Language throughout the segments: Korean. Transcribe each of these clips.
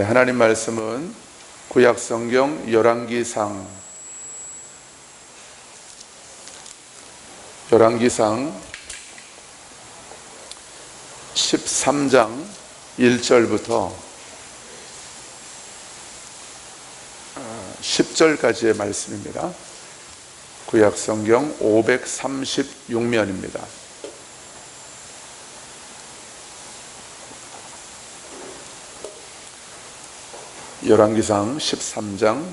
하나님 말씀은 구약성경 열왕기상 13장 1절부터 10절까지의 말씀입니다. 구약성경 536면입니다. 열왕기상 13장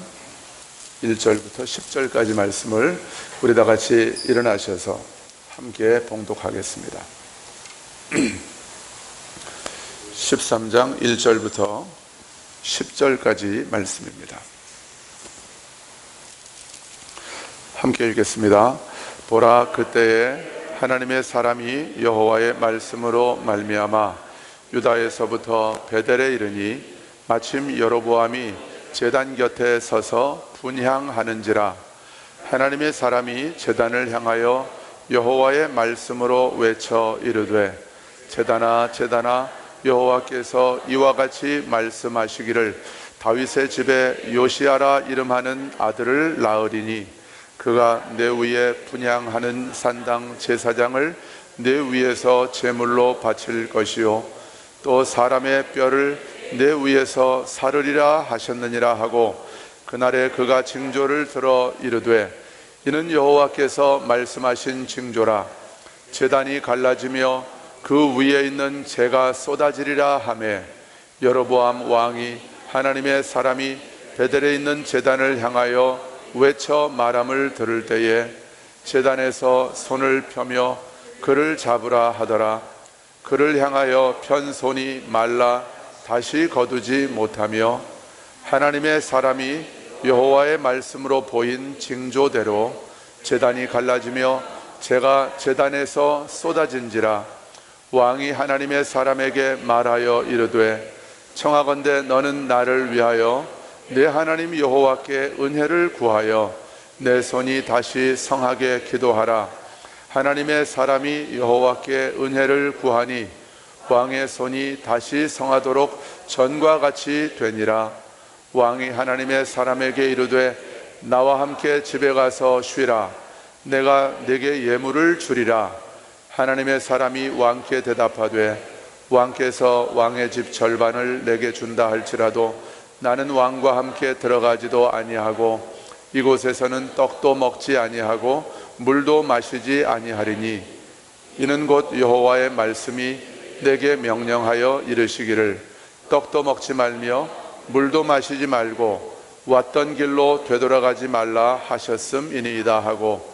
1절부터 10절까지 말씀을 우리 다 같이 일어나셔서 함께 봉독하겠습니다. 13장 1절부터 10절까지 말씀입니다. 함께 읽겠습니다. 보라, 그때에 하나님의 사람이 여호와의 말씀으로 말미암아 유다에서부터 베델에 이르니 마침 여로보암이 제단 곁에 서서 분향하는지라. 하나님의 사람이 제단을 향하여 여호와의 말씀으로 외쳐 이르되, 제단아 제단아, 여호와께서 이와 같이 말씀하시기를 다윗의 집에 요시아라 이름하는 아들을 낳으리니 그가 내 위에 분향하는 산당 제사장을 내 위에서 제물로 바칠 것이요 또 사람의 뼈를 내 위에서 사르리라 하셨느니라 하고, 그날에 그가 징조를 들어 이르되, 이는 여호와께서 말씀하신 징조라. 제단이 갈라지며 그 위에 있는 재가 쏟아지리라 하매, 여로보암 왕이 하나님의 사람이 베델에 있는 제단을 향하여 외쳐 말함을 들을 때에 제단에서 손을 펴며 그를 잡으라 하더라. 그를 향하여 편 손이 말라 다시 거두지 못하며 하나님의 사람이 여호와의 말씀으로 보인 징조대로 제단이 갈라지며 재가 제단에서 쏟아진지라. 왕이 하나님의 사람에게 말하여 이르되, 청하건대 너는 나를 위하여 내 하나님 여호와께 은혜를 구하여 내 손이 다시 성하게 기도하라. 하나님의 사람이 여호와께 은혜를 구하니 왕의 손이 다시 성하도록 전과 같이 되니라. 왕이 하나님의 사람에게 이르되, 나와 함께 집에 가서 쉬라. 내가 네게 예물을 주리라. 하나님의 사람이 왕께 대답하되, 왕께서 왕의 집 절반을 내게 준다 할지라도 나는 왕과 함께 들어가지도 아니하고 이곳에서는 떡도 먹지 아니하고 물도 마시지 아니하리니, 이는 곧 여호와의 말씀이 내게 명령하여 이르시기를 떡도 먹지 말며 물도 마시지 말고 왔던 길로 되돌아가지 말라 하셨음이니이다 하고,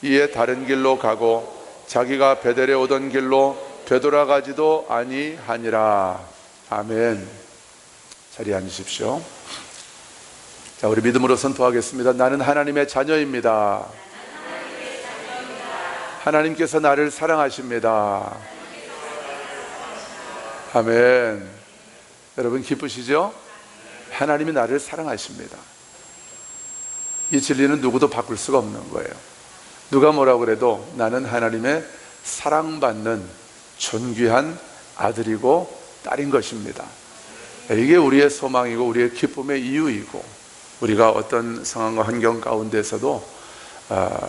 이에 다른 길로 가고 자기가 베델에 오던 길로 되돌아가지도 아니하니라. 아멘. 자리에 앉으십시오. 자, 우리 믿음으로 선포하겠습니다. 나는 하나님의 자녀입니다. 하나님께서 나를 사랑하십니다. 아멘. 여러분 기쁘시죠? 하나님이 나를 사랑하십니다. 이 진리는 누구도 바꿀 수가 없는 거예요. 누가 뭐라고 그래도 나는 하나님의 사랑받는 존귀한 아들이고 딸인 것입니다. 이게 우리의 소망이고 우리의 기쁨의 이유이고, 우리가 어떤 상황과 환경 가운데서도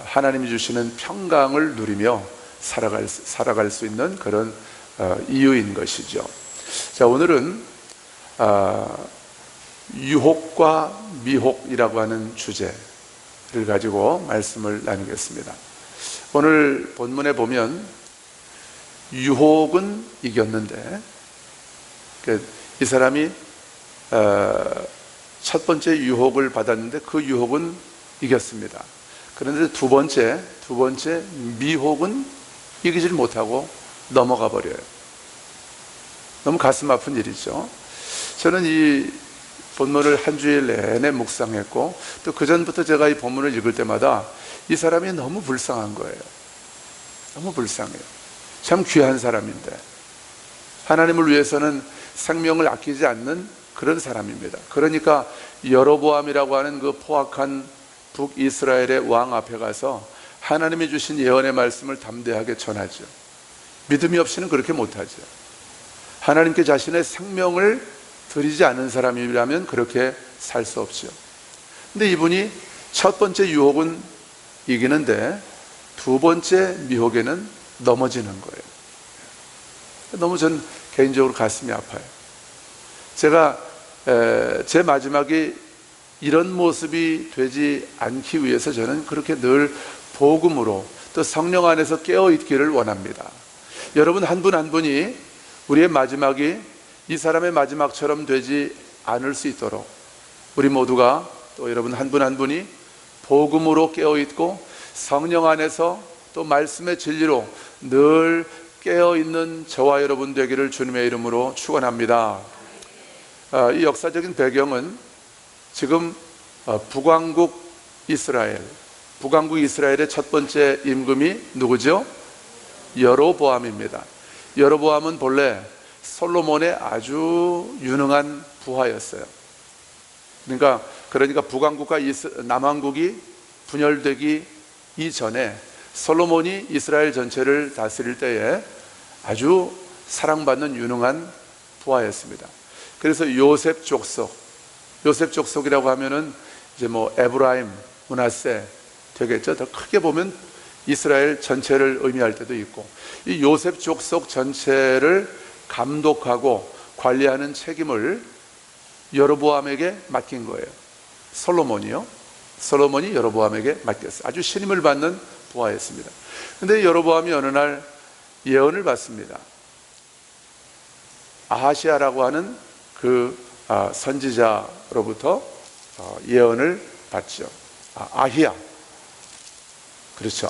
하나님이 주시는 평강을 누리며 살아갈 수 있는 그런 이유인 것이죠. 자, 오늘은 유혹과 미혹이라고 하는 주제를 가지고 말씀을 나누겠습니다. 오늘 본문에 보면 유혹은 이겼는데, 이 사람이 첫 번째 유혹을 받았는데 그 유혹은 이겼습니다. 그런데 두 번째 미혹은 이기질 못하고 넘어가 버려요. 너무 가슴 아픈 일이죠. 저는 이 본문을 한 주일 내내 묵상했고, 또 그전부터 제가 이 본문을 읽을 때마다 이 사람이 너무 불쌍한 거예요. 너무 불쌍해요. 참 귀한 사람인데 하나님을 위해서는 생명을 아끼지 않는 그런 사람입니다. 그러니까 여로보암이라고 하는 그 포악한 북이스라엘의 왕 앞에 가서 하나님이 주신 예언의 말씀을 담대하게 전하죠. 믿음이 없이는 그렇게 못하죠. 하나님께 자신의 생명을 드리지 않은 사람이라면 그렇게 살 수 없지요. 근데 이분이 첫 번째 유혹은 이기는데 두 번째 미혹에는 넘어지는 거예요. 너무 전 개인적으로 가슴이 아파요. 제가 제 마지막이 이런 모습이 되지 않기 위해서 저는 그렇게 늘 복음으로 또 성령 안에서 깨어있기를 원합니다. 여러분 한 분 한 분이 우리의 마지막이 이 사람의 마지막처럼 되지 않을 수 있도록 우리 모두가 또 여러분 한 분 한 분이 복음으로 깨어있고 성령 안에서 또 말씀의 진리로 늘 깨어있는 저와 여러분 되기를 주님의 이름으로 축원합니다. 이 역사적인 배경은 지금 북왕국 이스라엘의 첫 번째 임금이 누구죠? 여로보암입니다. 여로보암은 본래 솔로몬의 아주 유능한 부하였어요. 그러니까 북왕국과 남왕국이 분열되기 이전에 솔로몬이 이스라엘 전체를 다스릴 때에 아주 사랑받는 유능한 부하였습니다. 그래서 요셉 족속이라고 하면은 이제 에브라임, 므낫세 되겠죠. 더 크게 보면 이스라엘 전체를 의미할 때도 있고, 이 요셉 족속 전체를 감독하고 관리하는 책임을 여로보암에게 맡긴 거예요. 솔로몬이 여로보암에게 맡겼어요. 아주 신임을 받는 부하였습니다. 그런데 여로보암이 어느 날 예언을 받습니다. 아하시아라고 하는 그 선지자로부터 예언을 받죠. 아히야. 그렇죠.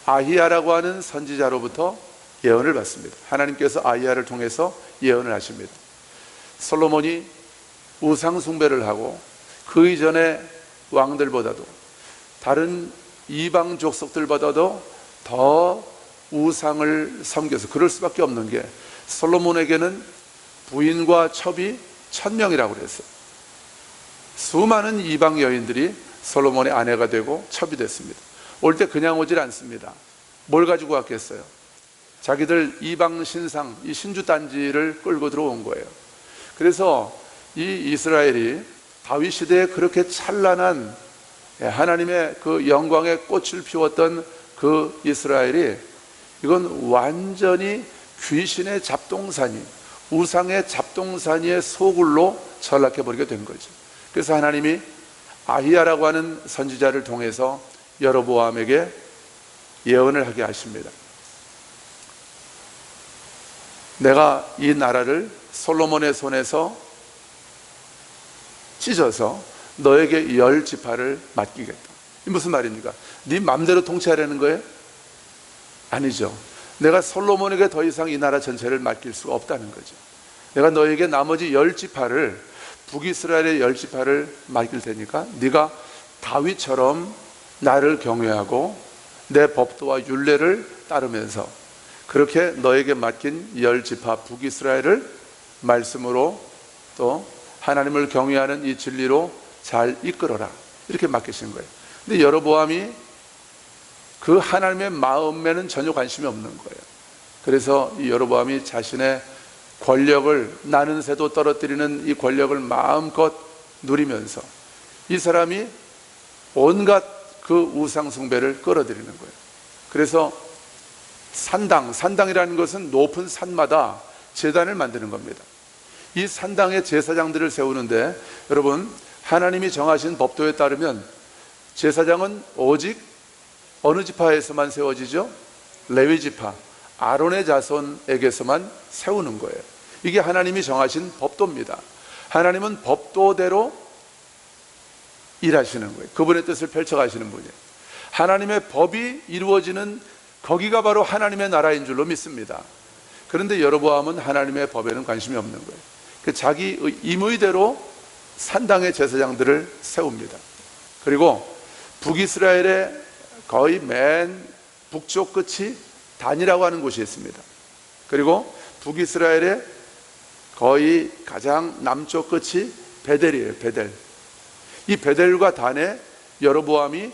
아히야라고 하는 선지자로부터 예언을 받습니다. 하나님께서 아히야를 통해서 예언을 하십니다. 솔로몬이 우상 숭배를 하고 그 이전의 왕들보다도 다른 이방 족속들보다도 더 우상을 섬겨서 그럴 수밖에 없는 게 솔로몬에게는 부인과 첩이 1000명이라고 그랬어요. 수많은 이방 여인들이 솔로몬의 아내가 되고 첩이 됐습니다. 올 때 그냥 오질 않습니다. 뭘 가지고 왔겠어요? 자기들 이방 신상, 이 신주 단지를 끌고 들어온 거예요. 그래서 이 이스라엘이 다윗 시대에 그렇게 찬란한 하나님의 그 영광의 꽃을 피웠던 그 이스라엘이 이건 완전히 귀신의 잡동사니, 우상의 잡동사니의 소굴로 전락해버리게 된 거죠. 그래서 하나님이 아히야라고 하는 선지자를 통해서 여로보암에게 예언을 하게 하십니다. 내가 이 나라를 솔로몬의 손에서 찢어서 너에게 10지파를 맡기겠다. 이 무슨 말입니까? 네 맘대로 통치하려는 거예요? 아니죠. 내가 솔로몬에게 더 이상 이 나라 전체를 맡길 수가 없다는 거죠. 내가 너에게 나머지 10지파를, 북이스라엘의 10지파를 맡길 테니까 네가 다윗처럼 나를 경외하고 내 법도와 율례를 따르면서 그렇게 너에게 맡긴 10지파 북이스라엘을 말씀으로 또 하나님을 경외하는 이 진리로 잘 이끌어라, 이렇게 맡기신 거예요. 근데 여로보암이 그 하나님의 마음에는 전혀 관심이 없는 거예요. 그래서 이 여로보암이 자신의 권력을, 나는 새도 떨어뜨리는 이 권력을 마음껏 누리면서 이 사람이 온갖 그 우상 숭배를 끌어들이는 거예요. 그래서 산당이라는 것은 높은 산마다 제단을 만드는 겁니다. 이 산당에 제사장들을 세우는데, 여러분 하나님이 정하신 법도에 따르면 제사장은 오직 어느 지파에서만 세워지죠? 레위 지파, 아론의 자손에게서만 세우는 거예요. 이게 하나님이 정하신 법도입니다. 하나님은 법도대로 일하시는 거예요. 그분의 뜻을 펼쳐가시는 분이에요. 하나님의 법이 이루어지는 거기가 바로 하나님의 나라인 줄로 믿습니다. 그런데 여로보암은 하나님의 법에는 관심이 없는 거예요. 자기 임의대로 산당의 제사장들을 세웁니다. 그리고 북이스라엘의 거의 맨 북쪽 끝이 단이라고 하는 곳이 있습니다. 그리고 북이스라엘의 거의 가장 남쪽 끝이 베델이에요. 베델. 이 베델과 단에 여로보암이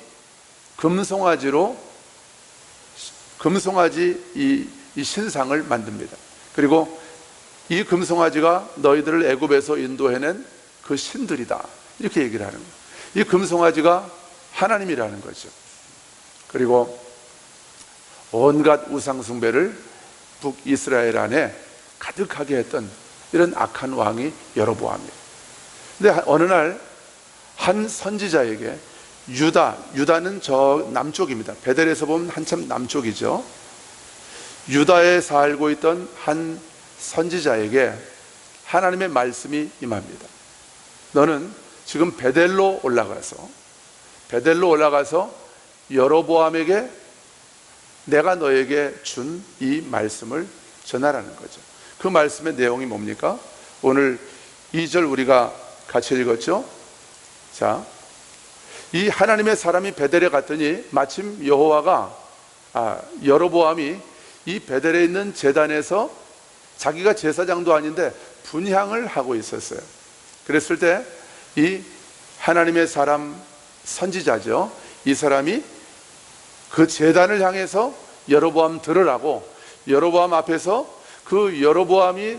금송아지 이 신상을 만듭니다. 그리고 이 금송아지가 너희들을 애굽에서 인도해낸 그 신들이다, 이렇게 얘기를 하는 거예요. 이 금송아지가 하나님이라는 거죠. 그리고 온갖 우상 숭배를 북이스라엘 안에 가득하게 했던 이런 악한 왕이 여로보암이에요. 근데 어느 날 한 선지자에게 유다는 저 남쪽입니다. 베델에서 보면 한참 남쪽이죠. 유다에 살고 있던 한 선지자에게 하나님의 말씀이 임합니다. 너는 지금 베델로 올라가서 여로보암에게 내가 너에게 준 이 말씀을 전하라는 거죠. 그 말씀의 내용이 뭡니까? 오늘 2절 우리가 같이 읽었죠? 자, 이 하나님의 사람이 베델에 갔더니 마침 여로보암이 이 베델에 있는 제단에서 자기가 제사장도 아닌데 분향을 하고 있었어요. 그랬을 때 이 하나님의 사람 선지자죠, 이 사람이 그 제단을 향해서 여로보암 들으라고, 여로보암 앞에서 그 여로보암이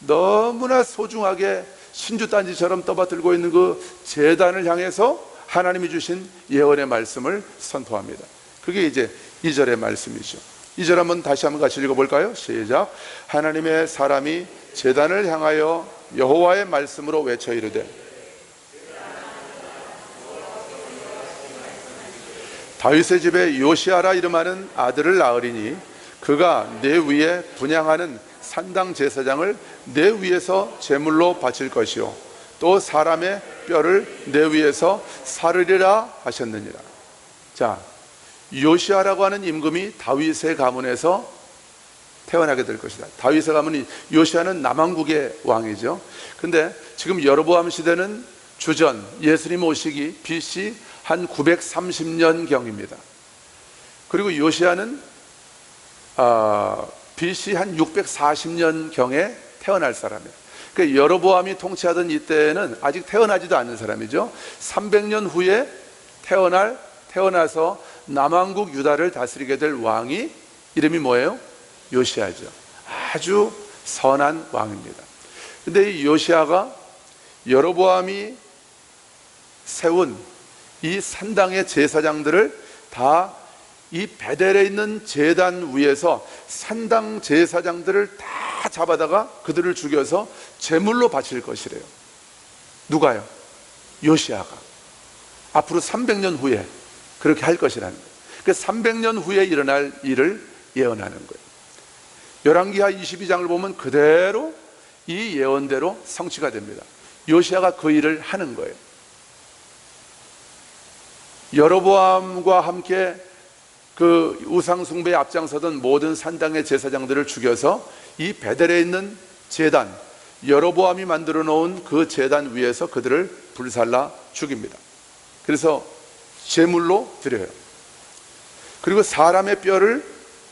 너무나 소중하게 신주단지처럼 떠받들고 있는 그 제단을 향해서 하나님이 주신 예언의 말씀을 선포합니다. 그게 이제 2절의 말씀이죠. 2절 한번 다시 한번 같이 읽어볼까요? 시작. 하나님의 사람이 제단을 향하여 여호와의 말씀으로 외쳐 이르되, 다윗의 집에 요시아라 이름하는 아들을 낳으리니 그가 내 위에 분향하는 산당 제사장을 내 위에서 제물로 바칠 것이요 또 사람의 뼈를 내 위에서 사르리라 하셨느니라. 자, 요시아라고 하는 임금이 다윗의 가문에서 태어나게 될 것이다. 다윗의 가문이, 요시아는 남왕국의 왕이죠. 근데 지금 여로보암 시대는 주전 예수님 오시기 BC 한 930년경입니다. 그리고 요시아는 BC 한 640년경에 태어날 사람이에요. 그러니까 여로보암이 통치하던 이때는 아직 태어나지도 않는 사람이죠. 300년 후에 태어나서 남왕국 유다를 다스리게 될 왕이 이름이 뭐예요? 요시아죠. 아주 선한 왕입니다. 근데 이 요시아가 여로보암이 세운 이 산당의 제사장들을 다 이 베델에 있는 제단 위에서 산당 제사장들을 다 잡아다가 그들을 죽여서 제물로 바칠 것이래요. 누가요? 요시아가. 앞으로 300년 후에 그렇게 할 것이라는 거예요. 그 300년 후에 일어날 일을 예언하는 거예요. 열왕기하 22장을 보면 그대로 이 예언대로 성취가 됩니다. 요시아가 그 일을 하는 거예요. 여로보암과 함께 그 우상숭배에 앞장서던 모든 산당의 제사장들을 죽여서 이 베델에 있는 제단, 여로보암이 만들어 놓은 그 제단 위에서 그들을 불살라 죽입니다. 그래서 제물로 드려요. 그리고 사람의 뼈를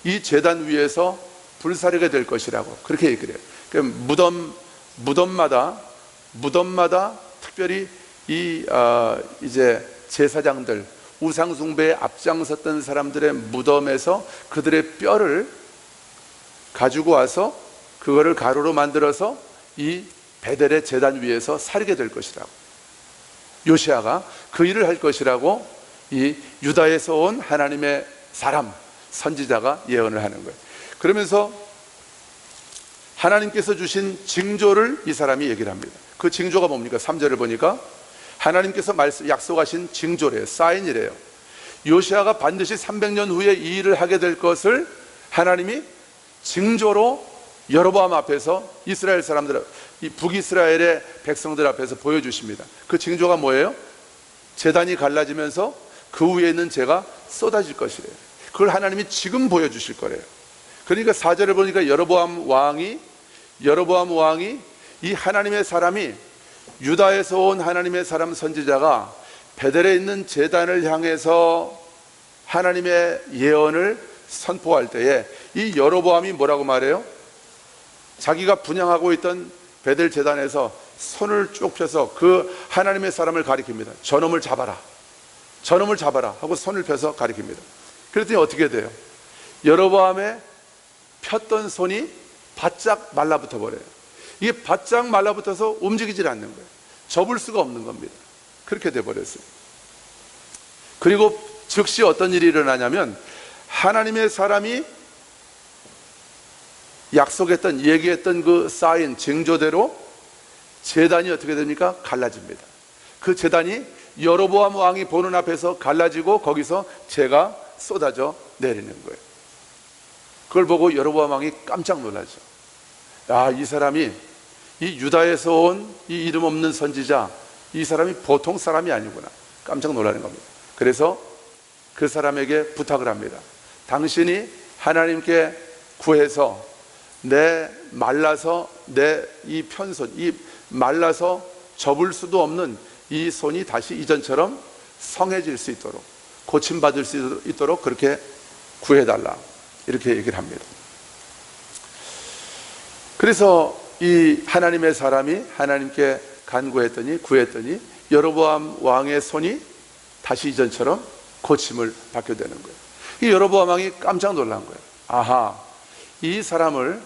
이 제단 위에서 불사르게 될 것이라고 그렇게 얘기를 해요. 그러니까 무덤마다 특별히 이 이제 제사장들, 우상숭배에 앞장섰던 사람들의 무덤에서 그들의 뼈를 가지고 와서 그거를 가루로 만들어서 이 베델의 제단 위에서 사르게 될 것이라고, 요시아가 그 일을 할 것이라고 이 유다에서 온 하나님의 사람 선지자가 예언을 하는 거예요. 그러면서 하나님께서 주신 징조를 이 사람이 얘기를 합니다. 그 징조가 뭡니까? 3절을 보니까 하나님께서 약속하신 징조래요. 사인이래요. 요시아가 반드시 300년 후에 이 일을 하게 될 것을 하나님이 징조로 여로보암 앞에서 이스라엘 사람들, 이 북이스라엘의 백성들 앞에서 보여주십니다. 그 징조가 뭐예요? 제단이 갈라지면서 그 위에 있는 재가 쏟아질 것이래요. 그걸 하나님이 지금 보여주실 거래요. 그러니까 4절을 보니까 여로보암 왕이 이 하나님의 사람이, 유다에서 온 하나님의 사람 선지자가 베델에 있는 제단을 향해서 하나님의 예언을 선포할 때에 이 여로보암이 뭐라고 말해요? 자기가 분향하고 있던 베델 제단에서 손을 쭉 펴서 그 하나님의 사람을 가리킵니다. 저놈을 잡아라 하고 손을 펴서 가리킵니다. 그랬더니 어떻게 돼요? 여로보암의 폈던 손이 바짝 말라붙어 버려요. 이게 바짝 말라붙어서 움직이질 않는 거예요. 접을 수가 없는 겁니다. 그렇게 돼버렸어요. 그리고 즉시 어떤 일이 일어나냐면 하나님의 사람이 약속했던, 얘기했던 그 사인, 징조대로 제단이 어떻게 됩니까? 갈라집니다. 그 제단이 여로보암 왕이 보는 앞에서 갈라지고 거기서 재가 쏟아져 내리는 거예요. 그걸 보고 여로보암 왕이 깜짝 놀라죠. 야, 이 사람이, 이 유다에서 온 이 이름 없는 선지자, 이 사람이 보통 사람이 아니구나. 깜짝 놀라는 겁니다. 그래서 그 사람에게 부탁을 합니다. 당신이 하나님께 구해서 내 말라서 내 이 편손, 이 말라서 접을 수도 없는 이 손이 다시 이전처럼 성해질 수 있도록, 고침받을 수 있도록 그렇게 구해달라, 이렇게 얘기를 합니다. 그래서 이 하나님의 사람이 하나님께 간구했더니, 구했더니 여로보암 왕의 손이 다시 이전처럼 고침을 받게 되는 거예요. 이 여로보암 왕이 깜짝 놀란 거예요. 아하, 이 사람을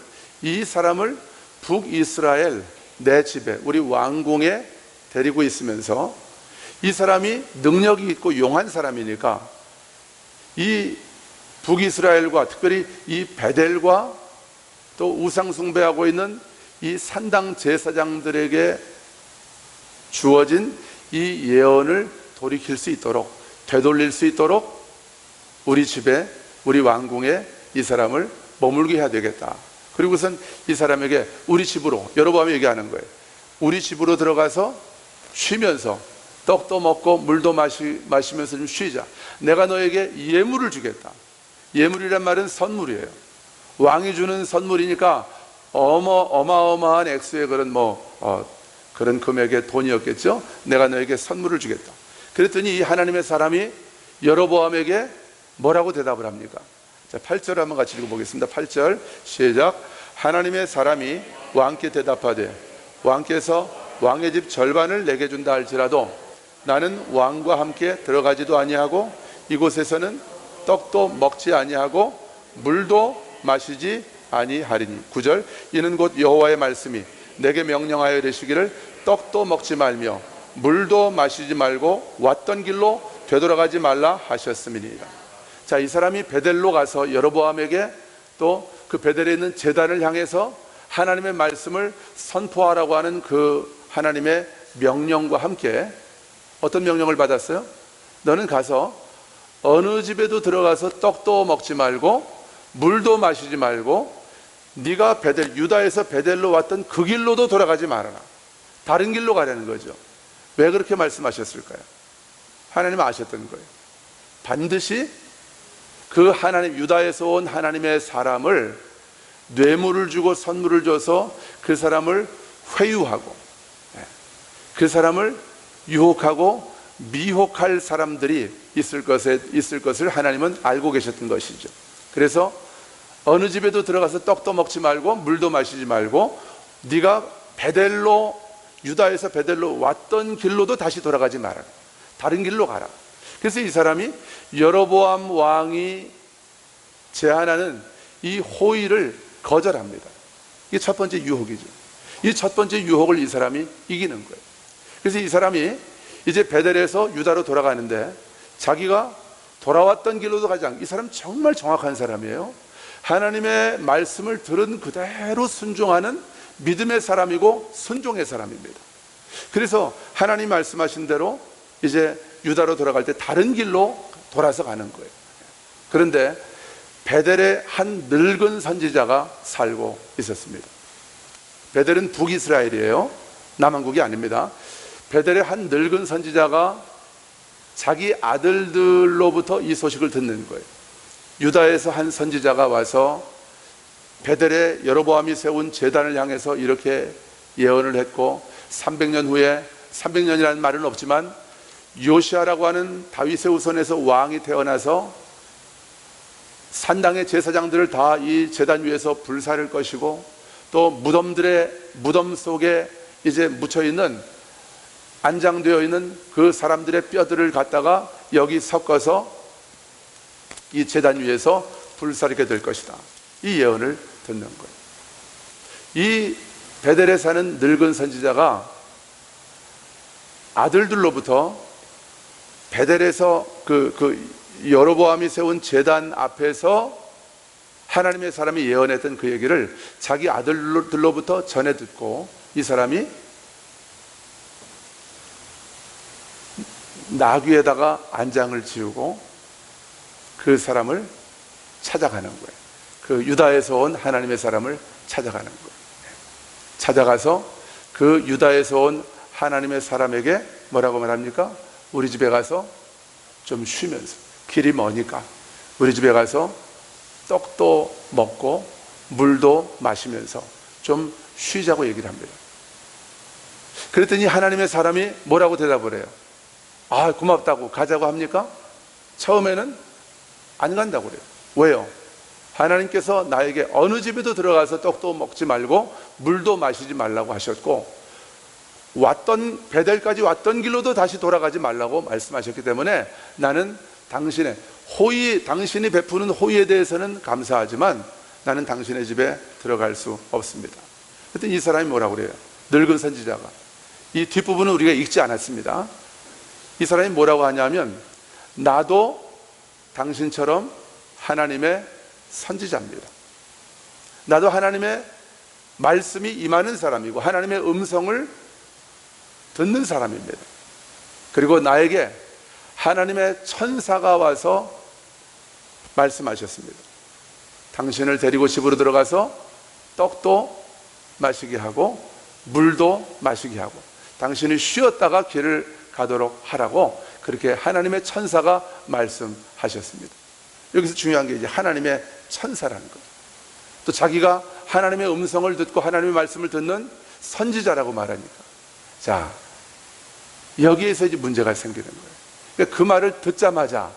북이스라엘 내 집에, 우리 왕궁에 데리고 있으면서 이 사람이 능력이 있고 용한 사람이니까 이 북이스라엘과 특별히 이 베델과 또 우상 숭배하고 있는 이 산당 제사장들에게 주어진 이 예언을 돌이킬 수 있도록, 되돌릴 수 있도록 우리 집에, 우리 왕궁에 이 사람을 머물게 해야 되겠다. 그리고선 이 사람에게 우리 집으로, 여로보암이 얘기하는 거예요. 우리 집으로 들어가서 쉬면서 떡도 먹고 물도 마시면서 좀 쉬자. 내가 너에게 예물을 주겠다. 예물이란 말은 선물이에요. 왕이 주는 선물이니까 어마어마한 액수의 그런 금액의 돈이었겠죠. 내가 너에게 선물을 주겠다. 그랬더니 이 하나님의 사람이 여로보암에게 뭐라고 대답을 합니까? 자, 8절 한번 같이 읽어보겠습니다. 8절 시작. 하나님의 사람이 왕께 대답하되 왕께서 왕의 집 절반을 내게 준다 할지라도 나는 왕과 함께 들어가지도 아니하고 이곳에서는 떡도 먹지 아니하고 물도 마시지 아니하리니. 9절 이는 곧 여호와의 말씀이 내게 명령하여 이르시기를 떡도 먹지 말며 물도 마시지 말고 왔던 길로 되돌아가지 말라 하셨음이니이다. 자, 이 사람이 베델로 가서 여로보암에게 또 그 베델에 있는 제단을 향해서 하나님의 말씀을 선포하라고 하는 그 하나님의 명령과 함께 어떤 명령을 받았어요? 너는 가서 어느 집에도 들어가서 떡도 먹지 말고 물도 마시지 말고 네가 유다에서 베델로 왔던 그 길로도 돌아가지 말아라. 다른 길로 가라는 거죠. 왜 그렇게 말씀하셨을까요? 하나님은 아셨던 거예요. 반드시 그 하나님, 유다에서 온 하나님의 사람을 뇌물을 주고 선물을 줘서 그 사람을 회유하고 그 사람을 유혹하고 미혹할 사람들이 있을 것을 하나님은 알고 계셨던 것이죠. 그래서 어느 집에도 들어가서 떡도 먹지 말고 물도 마시지 말고 네가 유다에서 베델로 왔던 길로도 다시 돌아가지 말아라. 다른 길로 가라. 그래서 이 사람이 여로보암 왕이 제안하는 이 호의를 거절합니다. 이게 첫 번째 유혹이죠. 이 첫 번째 유혹을 이 사람이 이기는 거예요. 그래서 이 사람이 이제 베델에서 유다로 돌아가는데 자기가 돌아왔던 길로도 가지 않고, 이 사람 정말 정확한 사람이에요. 하나님의 말씀을 들은 그대로 순종하는 믿음의 사람이고 순종의 사람입니다. 그래서 하나님 말씀하신 대로 이제 유다로 돌아갈 때 다른 길로 돌아서 가는 거예요. 그런데 베델에 한 늙은 선지자가 살고 있었습니다. 베델은 북이스라엘이에요. 남한국이 아닙니다. 베델에 한 늙은 선지자가 자기 아들들로부터 이 소식을 듣는 거예요. 유다에서 한 선지자가 와서 베델에 여로보암이 세운 제단을 향해서 이렇게 예언을 했고 300년 후에, 300년이라는 말은 없지만 요시아라고 하는 다윗의 후손에서 왕이 태어나서 산당의 제사장들을 다 이 제단 위에서 불사를 것이고 또 무덤 속에 이제 묻혀 있는, 안장되어 있는 그 사람들의 뼈들을 갖다가 여기 섞어서 이 제단 위에서 불사르게 될 것이다. 이 예언을 듣는 거예요. 이 베델에 사는 늙은 선지자가 아들들로부터 베델에서 여로보암이 세운 제단 앞에서 하나님의 사람이 예언했던 그 얘기를 자기 아들들로부터 전해 듣고 이 사람이 나귀에다가 안장을 지우고 그 사람을 찾아가는 거예요. 그 유다에서 온 하나님의 사람을 찾아가는 거예요. 찾아가서 그 유다에서 온 하나님의 사람에게 뭐라고 말합니까? 우리 집에 가서 좀 쉬면서, 길이 머니까 우리 집에 가서 떡도 먹고 물도 마시면서 좀 쉬자고 얘기를 합니다. 그랬더니 하나님의 사람이 뭐라고 대답을 해요? 아, 고맙다고 가자고 합니까? 처음에는 안 간다고 그래요. 왜요? 하나님께서 나에게 어느 집에도 들어가서 떡도 먹지 말고 물도 마시지 말라고 하셨고, 베델까지 왔던 길로도 다시 돌아가지 말라고 말씀하셨기 때문에 나는 당신이 베푸는 호의에 대해서는 감사하지만 나는 당신의 집에 들어갈 수 없습니다. 그랬더니 이 사람이 뭐라고 그래요? 늙은 선지자가. 이 뒷부분은 우리가 읽지 않았습니다. 이 사람이 뭐라고 하냐면, 나도 당신처럼 하나님의 선지자입니다. 나도 하나님의 말씀이 임하는 사람이고 하나님의 음성을 듣는 사람입니다. 그리고 나에게 하나님의 천사가 와서 말씀하셨습니다. 당신을 데리고 집으로 들어가서 떡도 마시게 하고 물도 마시게 하고 당신이 쉬었다가 길을 가도록 하라고 그렇게 하나님의 천사가 말씀하셨습니다. 여기서 중요한 게 이제 하나님의 천사라는 거예요. 또 자기가 하나님의 음성을 듣고 하나님의 말씀을 듣는 선지자라고 말하니까, 자, 여기에서 이제 문제가 생기는 거예요. 그러니까 그 말을 듣자마자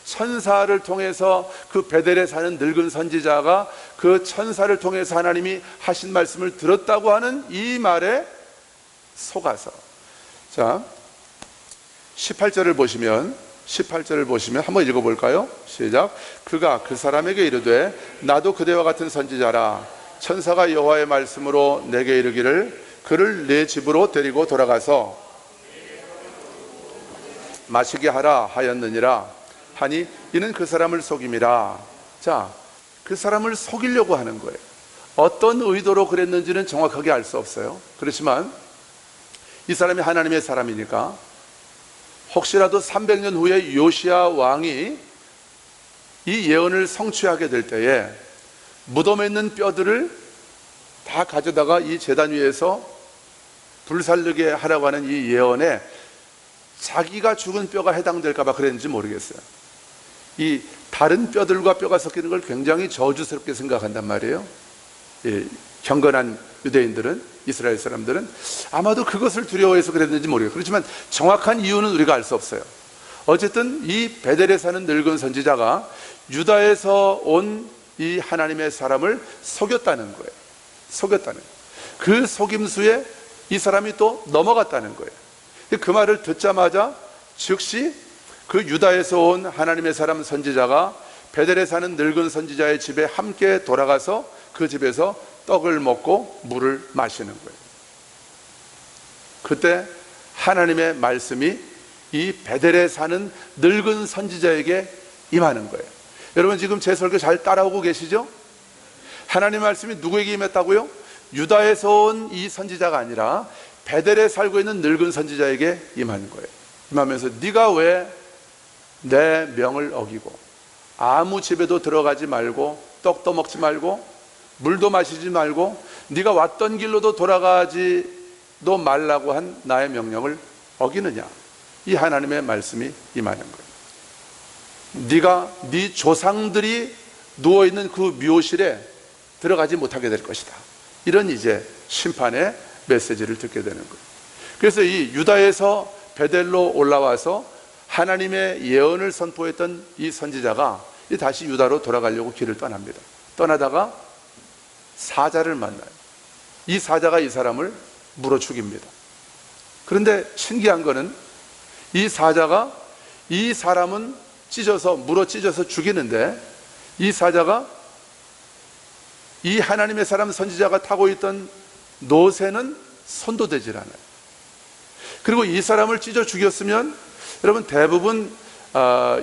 천사를 통해서 그 베델에 사는 늙은 선지자가 그 천사를 통해서 하나님이 하신 말씀을 들었다고 하는 이 말에 속아서, 자, 18절을 보시면 한번 읽어볼까요? 시작. 그가 그 사람에게 이르되 나도 그대와 같은 선지자라. 천사가 여호와의 말씀으로 내게 이르기를 그를 내 집으로 데리고 돌아가서 마시게 하라 하였느니라 하니 이는 그 사람을 속임이라. 자, 그 사람을 속이려고 하는 거예요. 어떤 의도로 그랬는지는 정확하게 알 수 없어요. 그렇지만 이 사람이 하나님의 사람이니까 혹시라도 300년 후에 요시야 왕이 이 예언을 성취하게 될 때에 무덤에 있는 뼈들을 다 가져다가 이 제단 위에서 불살르게 하라고 하는 이 예언에 자기가 죽은 뼈가 해당될까 봐 그랬는지 모르겠어요. 이 다른 뼈들과 뼈가 섞이는 걸 굉장히 저주스럽게 생각한단 말이에요. 경건한 유대인들은, 이스라엘 사람들은 아마도 그것을 두려워해서 그랬는지 모르겠어요. 그렇지만 정확한 이유는 우리가 알 수 없어요. 어쨌든 이 베델에 사는 늙은 선지자가 유다에서 온 이 하나님의 사람을 속였다는 거예요. 속였다는 거예요. 그 속임수에 이 사람이 또 넘어갔다는 거예요. 그 말을 듣자마자 즉시 그 유다에서 온 하나님의 사람 선지자가 베델에 사는 늙은 선지자의 집에 함께 돌아가서 그 집에서 떡을 먹고 물을 마시는 거예요. 그때 하나님의 말씀이 이 베델에 사는 늙은 선지자에게 임하는 거예요. 여러분 지금 제 설교 잘 따라오고 계시죠? 하나님의 말씀이 누구에게 임했다고요? 유다에서 온 이 선지자가 아니라 베델에 살고 있는 늙은 선지자에게 임하는 거예요. 임하면서 네가 왜 내 명을 어기고 아무 집에도 들어가지 말고 떡도 먹지 말고 물도 마시지 말고 네가 왔던 길로도 돌아가지도 말라고 한 나의 명령을 어기느냐? 이 하나님의 말씀이 임하는 거예요. 네가 네 조상들이 누워있는 그 묘실에 들어가지 못하게 될 것이다. 이런 이제 심판의 메시지를 듣게 되는 거예요. 그래서 이 유다에서 베델로 올라와서 하나님의 예언을 선포했던 이 선지자가 다시 유다로 돌아가려고 길을 떠납니다. 떠나다가 사자를 만나요. 이 사자가 이 사람을 물어 죽입니다. 그런데 신기한 거는 이 사자가 이 사람은 물어 찢어서 죽이는데 이 사자가 이 하나님의 사람 선지자가 타고 있던 노새는 손도 대질 않아요. 그리고 이 사람을 찢어 죽였으면, 여러분 대부분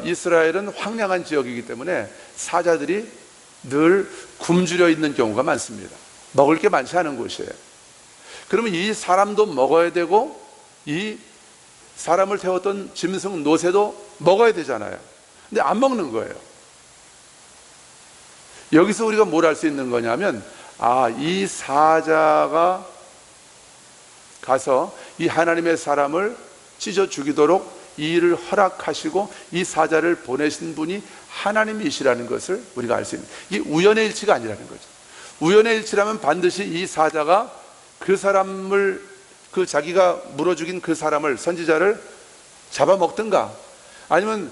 이스라엘은 황량한 지역이기 때문에 사자들이 늘 굶주려 있는 경우가 많습니다. 먹을 게 많지 않은 곳이에요. 그러면 이 사람도 먹어야 되고 이 사람을 태웠던 짐승 노새도 먹어야 되잖아요. 근데 안 먹는 거예요. 여기서 우리가 뭘 알 수 있는 거냐면, 이 사자가 가서 이 하나님의 사람을 찢어 죽이도록 이 일을 허락하시고 이 사자를 보내신 분이 하나님이시라는 것을 우리가 알 수 있는, 이게 우연의 일치가 아니라는 거죠. 우연의 일치라면 반드시 이 사자가 그 사람을, 그 자기가 물어 죽인 그 사람을, 선지자를 잡아먹든가, 아니면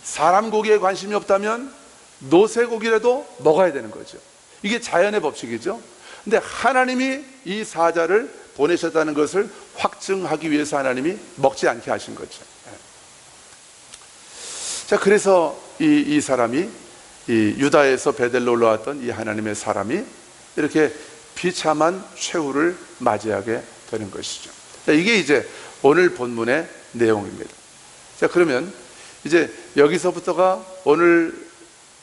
사람 고기에 관심이 없다면 노새 고기라도 먹어야 되는 거죠. 이게 자연의 법칙이죠. 근데 하나님이 이 사자를 보내셨다는 것을 확증하기 위해서 하나님이 먹지 않게 하신 거죠. 자, 그래서 이 사람이, 이 유다에서 베델로 올라왔던 이 하나님의 사람이 이렇게 비참한 최후를 맞이하게 되는 것이죠. 자, 이게 이제 오늘 본문의 내용입니다. 자, 그러면 이제 여기서부터가 오늘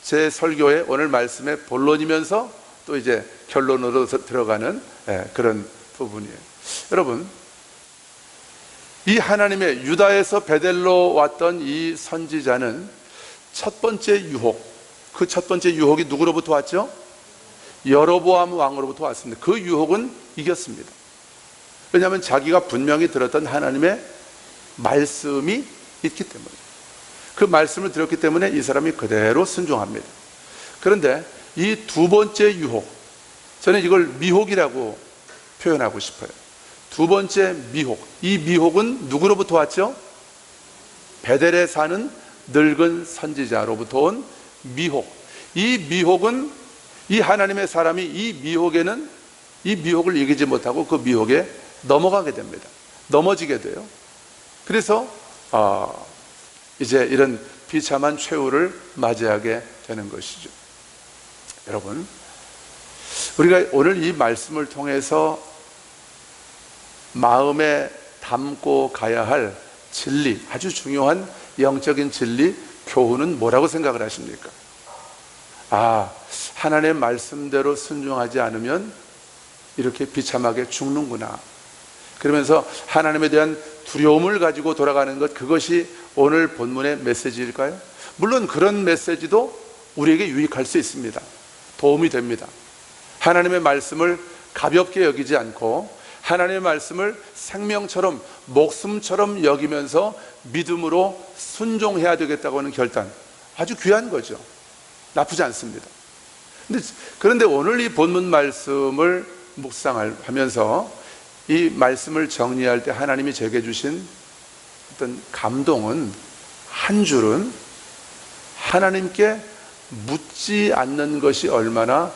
제 설교의 오늘 말씀의 본론이면서 또 이제 결론으로 들어가는 그런 부분이에요. 여러분, 이 하나님의 유다에서 베델로 왔던 이 선지자는 첫 번째 유혹, 그 첫 번째 유혹이 누구로부터 왔죠? 여로보암 왕으로부터 왔습니다. 그 유혹은 이겼습니다. 왜냐하면 자기가 분명히 들었던 하나님의 말씀이 있기 때문에, 그 말씀을 들었기 때문에 이 사람이 그대로 순종합니다. 그런데 이 두 번째 유혹, 저는 이걸 미혹이라고 표현하고 싶어요. 두 번째 미혹, 이 미혹은 누구로부터 왔죠? 베델에 사는 늙은 선지자로부터 온 미혹. 이 미혹은, 이 하나님의 사람이 이 미혹을 이기지 못하고 그 미혹에 넘어가게 됩니다. 넘어지게 돼요. 그래서 이제 이런 비참한 최후를 맞이하게 되는 것이죠. 여러분, 우리가 오늘 이 말씀을 통해서 마음에 담고 가야 할 진리, 아주 중요한 영적인 진리, 교훈은 뭐라고 생각을 하십니까? 하나님의 말씀대로 순종하지 않으면 이렇게 비참하게 죽는구나. 그러면서 하나님에 대한 두려움을 가지고 돌아가는 것, 그것이 오늘 본문의 메시지일까요? 물론 그런 메시지도 우리에게 유익할 수 있습니다. 도움이 됩니다. 하나님의 말씀을 가볍게 여기지 않고 하나님의 말씀을 생명처럼, 목숨처럼 여기면서 믿음으로 순종해야 되겠다고 하는 결단, 아주 귀한 거죠. 나쁘지 않습니다. 그런데 오늘 이 본문 말씀을 묵상하면서 이 말씀을 정리할 때 하나님이 제게 주신 어떤 감동은, 한 줄은 하나님께 묻지 않는 것이 얼마나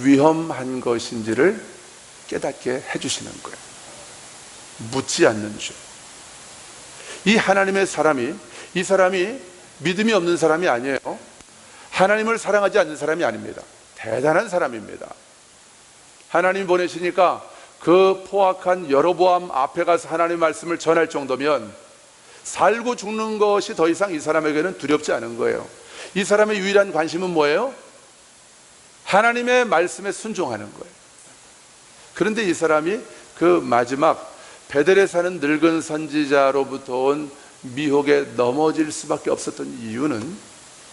위험한 것인지를 깨닫게 해주시는 거예요. 묻지 않는 줄. 이 하나님의 사람이, 이 사람이 믿음이 없는 사람이 아니에요. 하나님을 사랑하지 않는 사람이 아닙니다. 대단한 사람입니다. 하나님 보내시니까 그 포악한 여로보암 앞에 가서 하나님의 말씀을 전할 정도면 살고 죽는 것이 더 이상 이 사람에게는 두렵지 않은 거예요. 이 사람의 유일한 관심은 뭐예요? 하나님의 말씀에 순종하는 거예요. 그런데 이 사람이 그 마지막 베델에 사는 늙은 선지자로부터 온 미혹에 넘어질 수밖에 없었던 이유는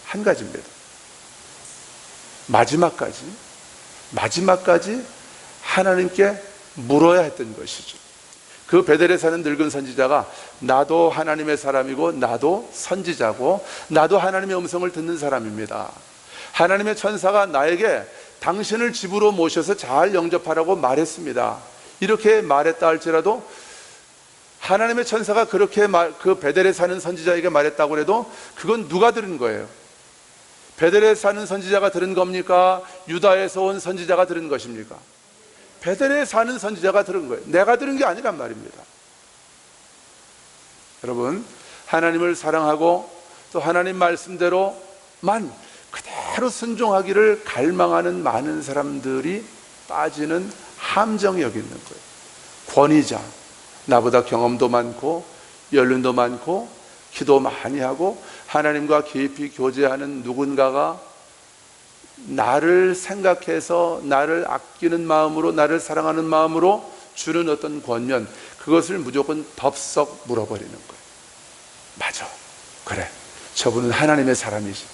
한 가지입니다. 마지막까지 하나님께 물어야 했던 것이죠. 그 베델에 사는 늙은 선지자가 나도 하나님의 사람이고 나도 선지자고 나도 하나님의 음성을 듣는 사람입니다. 하나님의 천사가 나에게 당신을 집으로 모셔서 잘 영접하라고 말했습니다. 이렇게 말했다 할지라도, 하나님의 천사가 그렇게 그 베델에 사는 선지자에게 말했다고 해도 그건 누가 들은 거예요? 베델에 사는 선지자가 들은 겁니까? 유다에서 온 선지자가 들은 것입니까? 베델에 사는 선지자가 들은 거예요. 내가 들은 게 아니란 말입니다. 여러분, 하나님을 사랑하고 또 하나님 말씀대로만 그대로 순종하기를 갈망하는 많은 사람들이 빠지는 함정이 여기 있는 거예요. 권위자, 나보다 경험도 많고 연륜도 많고 기도 많이 하고 하나님과 깊이 교제하는 누군가가 나를 생각해서 나를 아끼는 마음으로, 나를 사랑하는 마음으로 주는 어떤 권면, 그것을 무조건 덥석 물어버리는 거예요. 맞아, 그래, 저분은 하나님의 사람이지,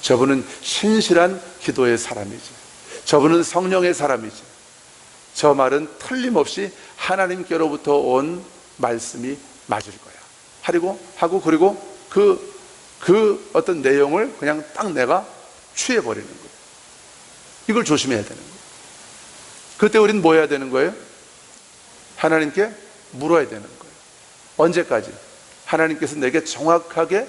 저분은 신실한 기도의 사람이지, 저분은 성령의 사람이지, 저 말은 틀림없이 하나님께로부터 온 말씀이 맞을 거야 하고 그 어떤 내용을 그냥 딱 내가 취해버리는 거예요. 이걸 조심해야 되는 거예요. 그때 우리는 뭐 해야 되는 거예요? 하나님께 물어야 되는 거예요. 언제까지? 하나님께서 내게 정확하게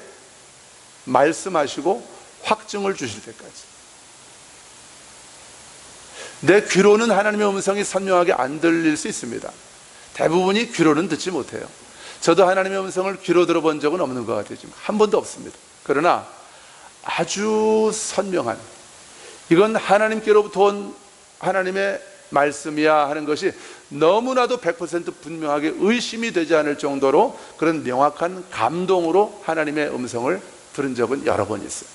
말씀하시고 확증을 주실 때까지. 내 귀로는 하나님의 음성이 선명하게 안 들릴 수 있습니다. 대부분이 귀로는 듣지 못해요. 저도 하나님의 음성을 귀로 들어본 적은 없는 것 같아요. 지금 한 번도 없습니다. 그러나 아주 선명한, 이건 하나님께로부터 온 하나님의 말씀이야 하는 것이 너무나도 100% 분명하게 의심이 되지 않을 정도로 그런 명확한 감동으로 하나님의 음성을 들은 적은 여러 번 있어요.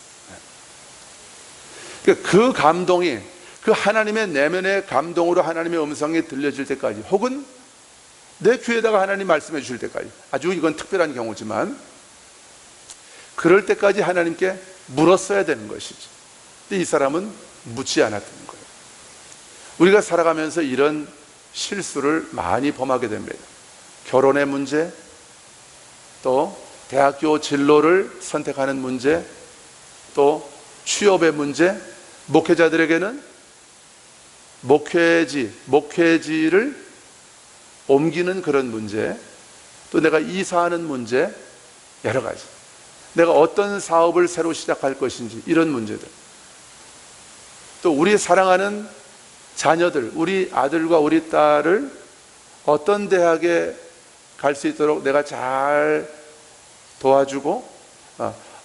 그 감동이, 그 하나님의 내면의 감동으로 하나님의 음성이 들려질 때까지, 혹은 내 귀에다가 하나님 말씀해 주실 때까지, 아주 이건 특별한 경우지만 그럴 때까지 하나님께 물었어야 되는 것이죠. 근데 이 사람은 묻지 않았던 거예요. 우리가 살아가면서 이런 실수를 많이 범하게 됩니다. 결혼의 문제, 또 대학교 진로를 선택하는 문제, 또 취업의 문제, 목회자들에게는 목회지를 옮기는 그런 문제, 또 내가 이사하는 문제, 여러 가지, 내가 어떤 사업을 새로 시작할 것인지, 이런 문제들, 또 우리 사랑하는 자녀들, 우리 아들과 우리 딸을 어떤 대학에 갈 수 있도록 내가 잘 도와주고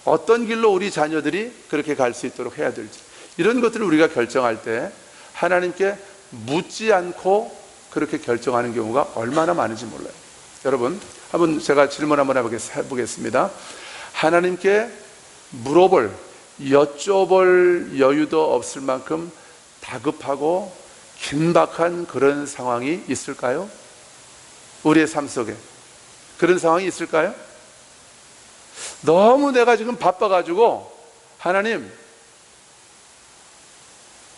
어떤 길로 우리 자녀들이 그렇게 갈 수 있도록 해야 될지, 이런 것들을 우리가 결정할 때 하나님께 묻지 않고 그렇게 결정하는 경우가 얼마나 많은지 몰라요. 여러분, 한번 제가 질문 한번 해보겠습니다. 하나님께 여쭤볼 여유도 없을 만큼 다급하고 긴박한 그런 상황이 있을까요? 우리의 삶 속에 그런 상황이 있을까요? 너무 내가 지금 바빠가지고 하나님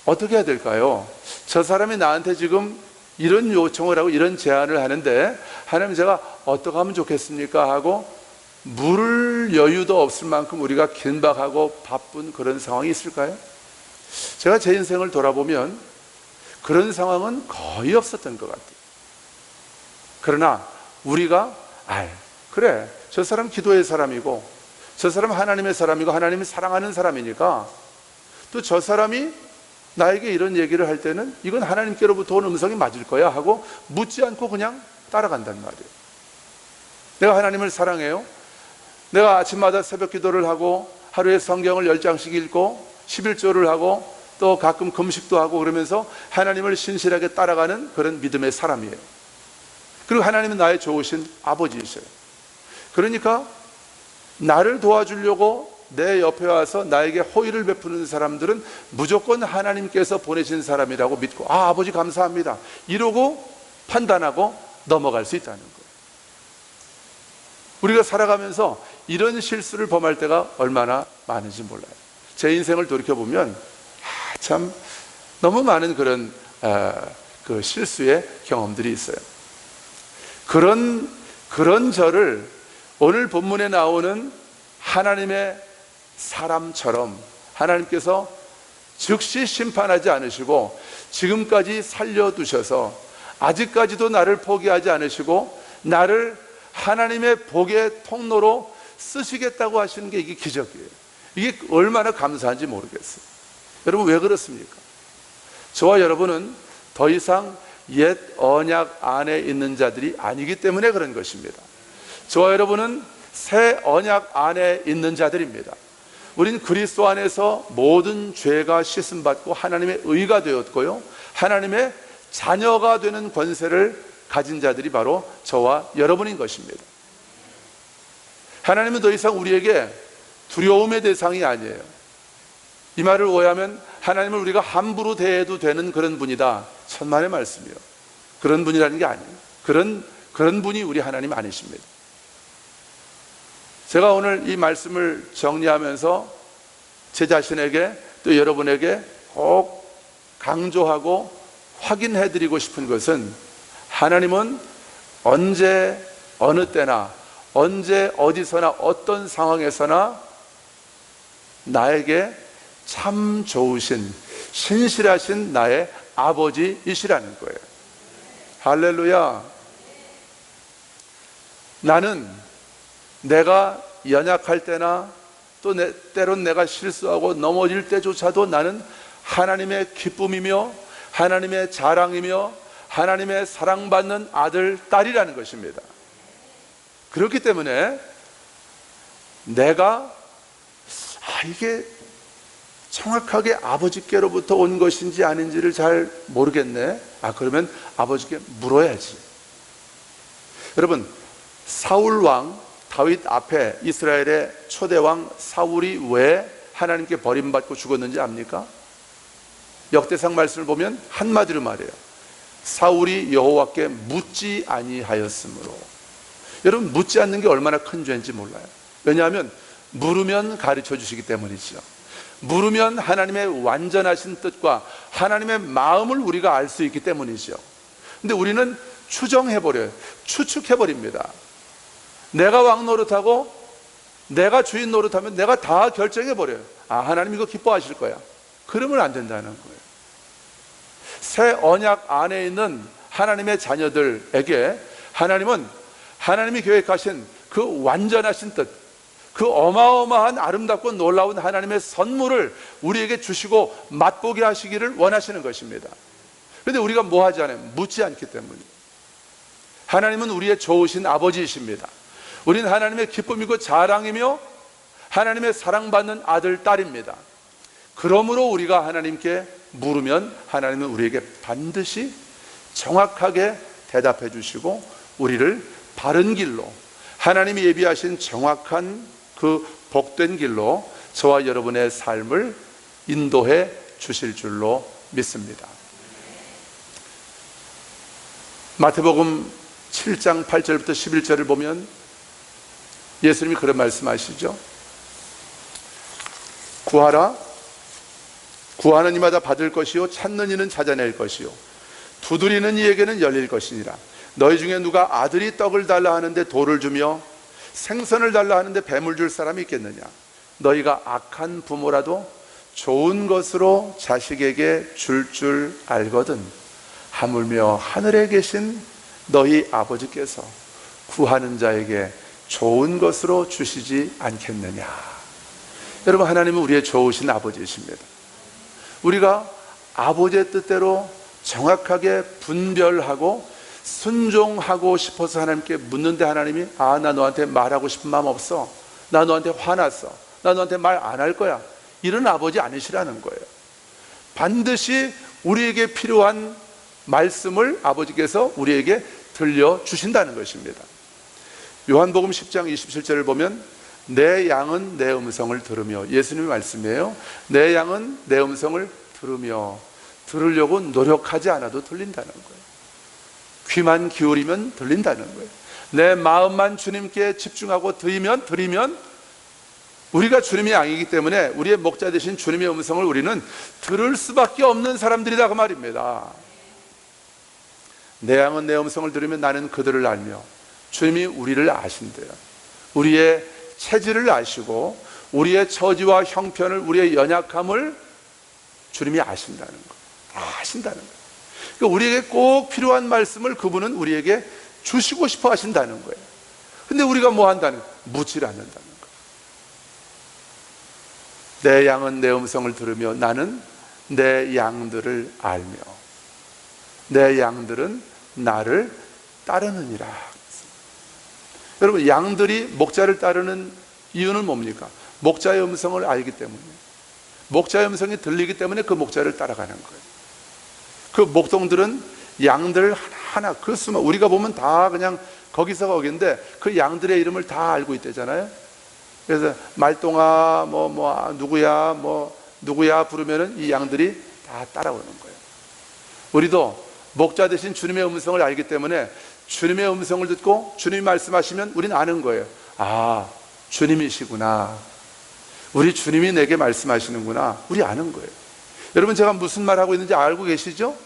어떻게 해야 될까요? 저 사람이 나한테 지금 이런 요청을 하고 이런 제안을 하는데 하나님 제가 어떻게 하면 좋겠습니까? 하고 물을 여유도 없을 만큼 우리가 긴박하고 바쁜 그런 상황이 있을까요? 제가 제 인생을 돌아보면 그런 상황은 거의 없었던 것 같아요. 그러나 우리가 그래, 저 사람 기도의 사람이고 저 사람 하나님의 사람이고 하나님이 사랑하는 사람이니까 또 저 사람이 나에게 이런 얘기를 할 때는 이건 하나님께로부터 온 음성이 맞을 거야 하고 묻지 않고 그냥 따라간단 말이에요. 내가 하나님을 사랑해요. 내가 아침마다 새벽 기도를 하고 하루에 성경을 10장씩 읽고 11조를 하고 또 가끔 금식도 하고 그러면서 하나님을 신실하게 따라가는 그런 믿음의 사람이에요. 그리고 하나님은 나의 좋으신 아버지이셔요. 그러니까 나를 도와주려고 내 옆에 와서 나에게 호의를 베푸는 사람들은 무조건 하나님께서 보내신 사람이라고 믿고 아버지 감사합니다 이러고 판단하고 넘어갈 수 있다는 거예요. 우리가 살아가면서 이런 실수를 범할 때가 얼마나 많은지 몰라요. 제 인생을 돌이켜보면 참 너무 많은 그런 그 실수의 경험들이 있어요. 그런 저를 오늘 본문에 나오는 하나님의 사람처럼 하나님께서 즉시 심판하지 않으시고 지금까지 살려두셔서 아직까지도 나를 포기하지 않으시고 나를 하나님의 복의 통로로 쓰시겠다고 하시는 게 이게 기적이에요. 이게 얼마나 감사한지 모르겠어요. 여러분 왜 그렇습니까? 저와 여러분은 더 이상 옛 언약 안에 있는 자들이 아니기 때문에 그런 것입니다. 저와 여러분은 새 언약 안에 있는 자들입니다. 우린 그리스도 안에서 모든 죄가 씻음받고 하나님의 의가 되었고요, 하나님의 자녀가 되는 권세를 가진 자들이 바로 저와 여러분인 것입니다. 하나님은 더 이상 우리에게 두려움의 대상이 아니에요. 이 말을 오해하면 하나님을 우리가 함부로 대해도 되는 그런 분이다, 천만의 말씀이요. 그런 분이라는 게 아니에요. 그런 분이 우리 하나님 아니십니다. 제가 오늘 이 말씀을 정리하면서 제 자신에게 또 여러분에게 꼭 강조하고 확인해 드리고 싶은 것은, 하나님은 언제 어느 때나 언제 어디서나 어떤 상황에서나 나에게 참 좋으신 신실하신 나의 아버지이시라는 거예요. 할렐루야. 나는 내가 연약할 때나 또 때론 내가 실수하고 넘어질 때조차도 나는 하나님의 기쁨이며 하나님의 자랑이며 하나님의 사랑받는 아들, 딸이라는 것입니다. 그렇기 때문에 내가 이게 정확하게 아버지께로부터 온 것인지 아닌지를 잘 모르겠네. 그러면 아버지께 물어야지. 여러분, 사울 왕 다윗 앞에 이스라엘의 초대왕 사울이 왜 하나님께 버림받고 죽었는지 압니까? 역대상 말씀을 보면 한마디로 말해요. 사울이 여호와께 묻지 아니하였으므로. 여러분, 묻지 않는 게 얼마나 큰 죄인지 몰라요. 왜냐하면 물으면 가르쳐 주시기 때문이죠. 물으면 하나님의 완전하신 뜻과 하나님의 마음을 우리가 알 수 있기 때문이죠. 근데 우리는 추정해버려요. 추측해버립니다. 내가 왕 노릇하고 내가 주인 노릇하면 내가 다 결정해버려요. 하나님 이거 기뻐하실 거야. 그러면 안 된다는 거예요. 새 언약 안에 있는 하나님의 자녀들에게 하나님은 하나님이 계획하신 그 완전하신 뜻, 그 어마어마한 아름답고 놀라운 하나님의 선물을 우리에게 주시고 맛보게 하시기를 원하시는 것입니다. 그런데 우리가 뭐 하지 않아요? 묻지 않기 때문이에요. 하나님은 우리의 좋으신 아버지이십니다. 우리는 하나님의 기쁨이고 자랑이며 하나님의 사랑받는 아들, 딸입니다. 그러므로 우리가 하나님께 물으면 하나님은 우리에게 반드시 정확하게 대답해 주시고 우리를 바른 길로, 하나님이 예비하신 정확한 그 복된 길로 저와 여러분의 삶을 인도해 주실 줄로 믿습니다. 마태복음 7장 8절부터 11절을 보면 예수님이 그런 말씀하시죠. 구하라, 구하는 이마다 받을 것이요 찾는 이는 찾아낼 것이요 두드리는 이에게는 열릴 것이니라. 너희 중에 누가 아들이 떡을 달라 하는데 돌을 주며 생선을 달라 하는데 뱀을 줄 사람이 있겠느냐. 너희가 악한 부모라도 좋은 것으로 자식에게 줄 알거든 하물며 하늘에 계신 너희 아버지께서 구하는 자에게 좋은 것으로 주시지 않겠느냐. 여러분, 하나님은 우리의 좋으신 아버지이십니다. 우리가 아버지의 뜻대로 정확하게 분별하고 순종하고 싶어서 하나님께 묻는데 하나님이 나 너한테 말하고 싶은 마음 없어, 나 너한테 화났어, 나 너한테 말 안 할 거야, 이런 아버지 아니시라는 거예요. 반드시 우리에게 필요한 말씀을 아버지께서 우리에게 들려주신다는 것입니다. 요한복음 10장 27절을 보면 내 양은 내 음성을 들으며, 예수님의 말씀이에요. 내 양은 내 음성을 들으며, 들으려고 노력하지 않아도 들린다는 거예요. 귀만 기울이면 들린다는 거예요. 내 마음만 주님께 집중하고 드리면 우리가 주님의 양이기 때문에 우리의 목자 되신 주님의 음성을 우리는 들을 수밖에 없는 사람들이다, 그 말입니다. 내 양은 내 음성을 들으면 나는 그들을 알며, 주님이 우리를 아신대요. 우리의 체질을 아시고 우리의 처지와 형편을, 우리의 연약함을 주님이 아신다는 거예요. 다 아신다는 거예요. 그러니까 우리에게 꼭 필요한 말씀을 그분은 우리에게 주시고 싶어 하신다는 거예요. 근데 우리가 뭐 한다는 거예요? 묻지를 않는다는 거예요. 내 양은 내 음성을 들으며 나는 내 양들을 알며 내 양들은 나를 따르느니라. 여러분, 양들이 목자를 따르는 이유는 뭡니까? 목자의 음성을 알기 때문에, 목자의 음성이 들리기 때문에 그 목자를 따라가는 거예요. 그 목동들은 양들 하나 그 수만 우리가 보면 다 그냥 거기서 거긴데 그 양들의 이름을 다 알고 있대잖아요. 그래서 말똥아 누구야 부르면은 이 양들이 다 따라오는 거예요. 우리도 목자 대신 주님의 음성을 알기 때문에 주님의 음성을 듣고 주님이 말씀하시면 우리는 아는 거예요. 아, 주님이시구나. 우리 주님이 내게 말씀하시는구나. 우리 아는 거예요. 여러분, 제가 무슨 말 하고 있는지 알고 계시죠?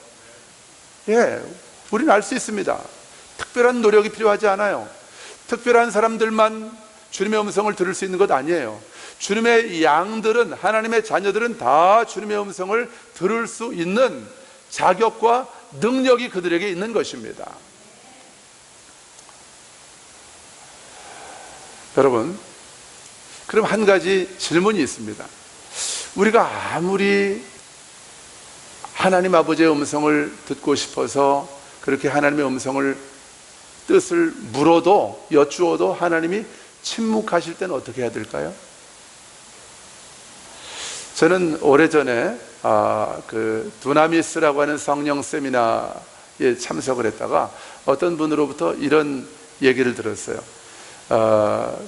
예, 우리는 알 수 있습니다. 특별한 노력이 필요하지 않아요. 특별한 사람들만 주님의 음성을 들을 수 있는 것 아니에요. 주님의 양들은, 하나님의 자녀들은 다 주님의 음성을 들을 수 있는 자격과 능력이 그들에게 있는 것입니다. 여러분, 그럼 한 가지 질문이 있습니다. 우리가 아무리 하나님 아버지의 음성을 듣고 싶어서 그렇게 하나님의 음성을 뜻을 물어도 여쭈어도 하나님이 침묵하실 때는 어떻게 해야 될까요? 저는 오래전에 그 두나미스라고 하는 성령 세미나에 참석을 했다가 어떤 분으로부터 이런 얘기를 들었어요.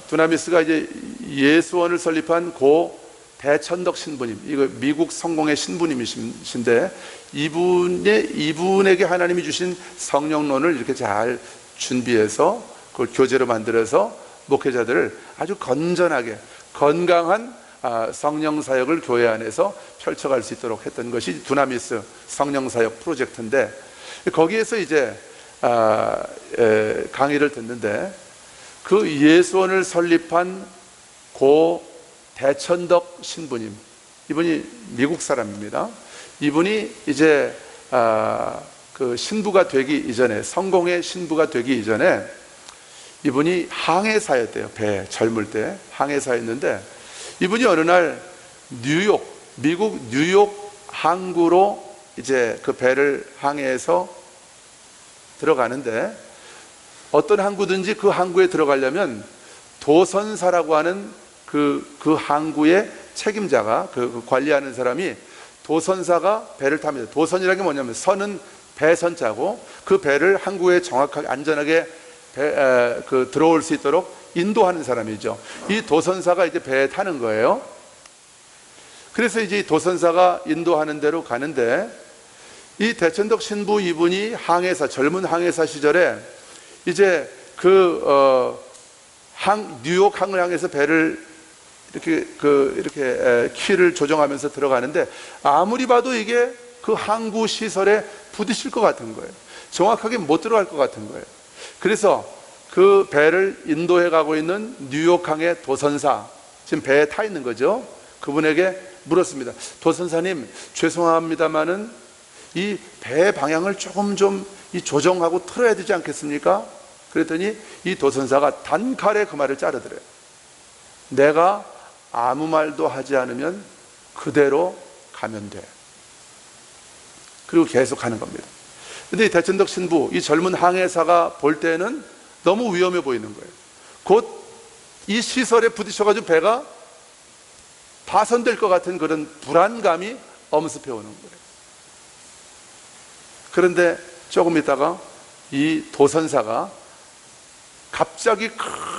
두나미스가 이제 예수원을 설립한 고 대천덕 신부님, 이거 미국 성공의 신부님이신데 이분에게 하나님이 주신 성령론을 이렇게 잘 준비해서 그걸 교재로 만들어서 목회자들을 아주 건전하게 건강한 성령 사역을 교회 안에서 펼쳐갈 수 있도록 했던 것이 두나미스 성령 사역 프로젝트인데, 거기에서 이제 강의를 듣는데 그 예수원을 설립한 고 대천덕 신부님, 이분이 미국 사람입니다. 이분이 이제 그 신부가 되기 이전에, 성공의 신부가 되기 이전에 이분이 항해사였대요. 배 젊을 때 항해사였는데, 이분이 어느 날 미국 뉴욕 항구로 이제 그 배를 항해해서 들어가는데, 어떤 항구든지 그 항구에 들어가려면 도선사라고 하는 그 항구의 책임자가, 그 관리하는 사람이, 도선사가 배를 탑니다. 도선이라는 게 뭐냐면 선은 배선자고, 그 배를 항구에 정확하게 안전하게 들어올 수 있도록 인도하는 사람이죠. 이 도선사가 이제 배에 타는 거예요. 그래서 이제 도선사가 인도하는 대로 가는데, 이 대천덕 신부 이분이 항해사, 젊은 항해사 시절에 이제 뉴욕 항을 향해서 배를 이렇게 키를 조정하면서 들어가는데, 아무리 봐도 이게 그 항구 시설에 부딪힐 것 같은 거예요. 정확하게 못 들어갈 것 같은 거예요. 그래서 그 배를 인도해 가고 있는 뉴욕항의 도선사, 지금 배에 타 있는 거죠. 그분에게 물었습니다. 도선사님, 죄송합니다마는 이 배 방향을 조금 좀 조정하고 틀어야 되지 않겠습니까? 그랬더니 이 도선사가 단칼에 그 말을 자르더래요. 내가 아무 말도 하지 않으면 그대로 가면 돼. 그리고 계속 가는 겁니다. 근데 이 대천덕 신부, 이 젊은 항해사가 볼 때는 너무 위험해 보이는 거예요. 곧 이 시설에 부딪혀가지고 배가 파손될 것 같은 그런 불안감이 엄습해 오는 거예요. 그런데 조금 있다가 이 도선사가 갑자기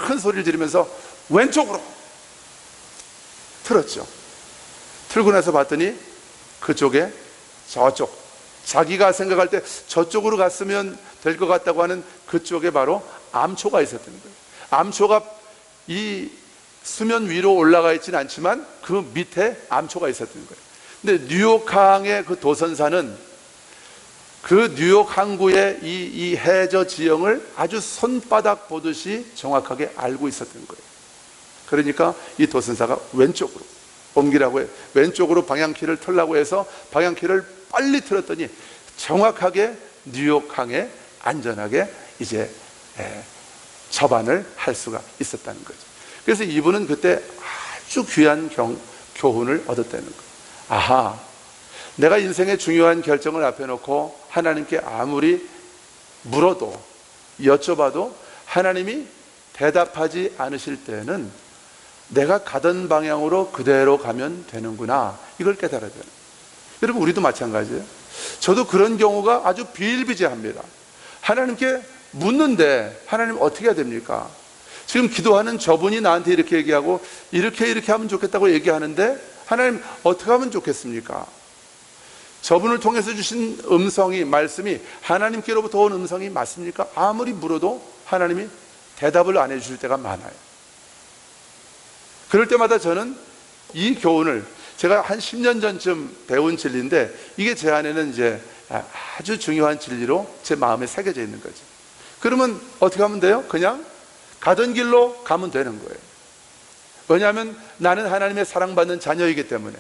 큰 소리를 지르면서 왼쪽으로 틀었죠. 틀고 나서 봤더니 그쪽에 저쪽, 자기가 생각할 때 저쪽으로 갔으면 될 것 같다고 하는 그쪽에 바로 암초가 있었던 거예요. 암초가 이 수면 위로 올라가 있지는 않지만 그 밑에 암초가 있었던 거예요. 근데 뉴욕항의 그 도선사는 그 뉴욕 항구의 이 해저 지형을 아주 손바닥 보듯이 정확하게 알고 있었던 거예요. 그러니까 이 도선사가 왼쪽으로 옮기라고 해요. 왼쪽으로 방향키를 틀라고 해서 방향키를 빨리 틀었더니 정확하게 뉴욕항에 안전하게 이제 접안을 할 수가 있었다는 거죠. 그래서 이분은 그때 아주 귀한 교훈을 얻었다는 거예요. 아하, 내가 인생의 중요한 결정을 앞에 놓고 하나님께 아무리 물어도 여쭤봐도 하나님이 대답하지 않으실 때는 내가 가던 방향으로 그대로 가면 되는구나, 이걸 깨달아야 돼요. 여러분, 우리도 마찬가지예요. 저도 그런 경우가 아주 비일비재합니다. 하나님께 묻는데 하나님 어떻게 해야 됩니까? 지금 기도하는 저분이 나한테 이렇게 얘기하고 이렇게 하면 좋겠다고 얘기하는데 하나님 어떻게 하면 좋겠습니까? 저분을 통해서 주신 음성이, 말씀이 하나님께로부터 온 음성이 맞습니까? 아무리 물어도 하나님이 대답을 안 해주실 때가 많아요. 그럴 때마다 저는 이 교훈을 제가 한 10년 전쯤 배운 진리인데 이게 제 안에는 이제 아주 중요한 진리로 제 마음에 새겨져 있는 거죠. 그러면 어떻게 하면 돼요? 그냥 가던 길로 가면 되는 거예요. 왜냐하면 나는 하나님의 사랑받는 자녀이기 때문에,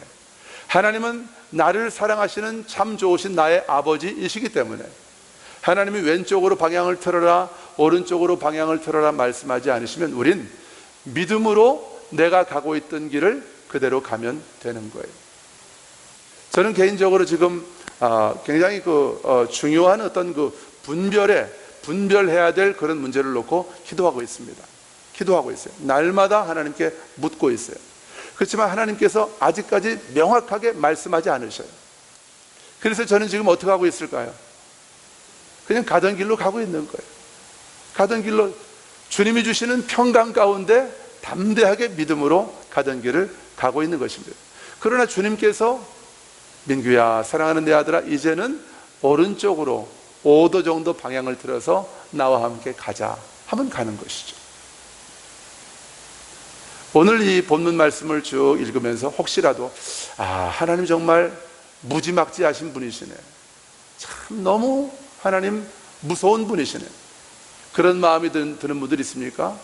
하나님은 나를 사랑하시는 참 좋으신 나의 아버지이시기 때문에, 하나님이 왼쪽으로 방향을 틀어라, 오른쪽으로 방향을 틀어라 말씀하지 않으시면 우린 믿음으로 내가 가고 있던 길을 그대로 가면 되는 거예요. 저는 개인적으로 지금 굉장히 중요한 어떤 분별해야 될 그런 문제를 놓고 기도하고 있습니다. 기도하고 있어요. 날마다 하나님께 묻고 있어요. 그렇지만 하나님께서 아직까지 명확하게 말씀하지 않으셔요. 그래서 저는 지금 어떻게 하고 있을까요? 그냥 가던 길로 가고 있는 거예요. 가던 길로 주님이 주시는 평강 가운데 담대하게 믿음으로 가던 길을 가고 있는 것입니다. 그러나 주님께서 민규야, 사랑하는 내 아들아, 이제는 오른쪽으로 5도 정도 방향을 틀어서 나와 함께 가자 하면 가는 것이죠. 오늘 이 본문 말씀을 쭉 읽으면서 혹시라도 하나님 정말 무지막지하신 분이시네, 참 너무 하나님 무서운 분이시네, 그런 마음이 드는 분들 있습니까?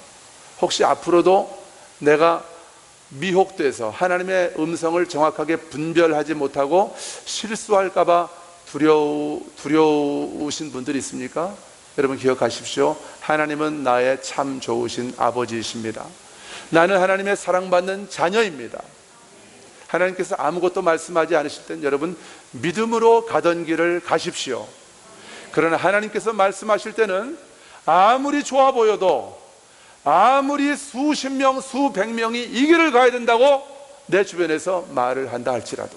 혹시 앞으로도 내가 미혹돼서 하나님의 음성을 정확하게 분별하지 못하고 실수할까 봐 두려우신 분들이 있습니까? 여러분 기억하십시오. 하나님은 나의 참 좋으신 아버지이십니다. 나는 하나님의 사랑받는 자녀입니다. 하나님께서 아무것도 말씀하지 않으실 땐 여러분 믿음으로 가던 길을 가십시오. 그러나 하나님께서 말씀하실 때는 아무리 좋아 보여도, 아무리 수십 명, 수백 명이 이 길을 가야 된다고 내 주변에서 말을 한다 할지라도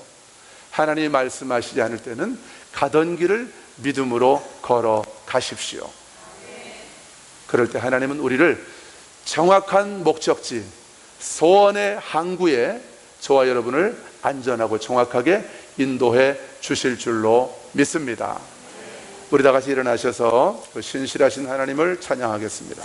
하나님이 말씀하시지 않을 때는 가던 길을 믿음으로 걸어 가십시오. 그럴 때 하나님은 우리를 정확한 목적지, 소원의 항구에 저와 여러분을 안전하고 정확하게 인도해 주실 줄로 믿습니다. 우리 다 같이 일어나셔서 그 신실하신 하나님을 찬양하겠습니다.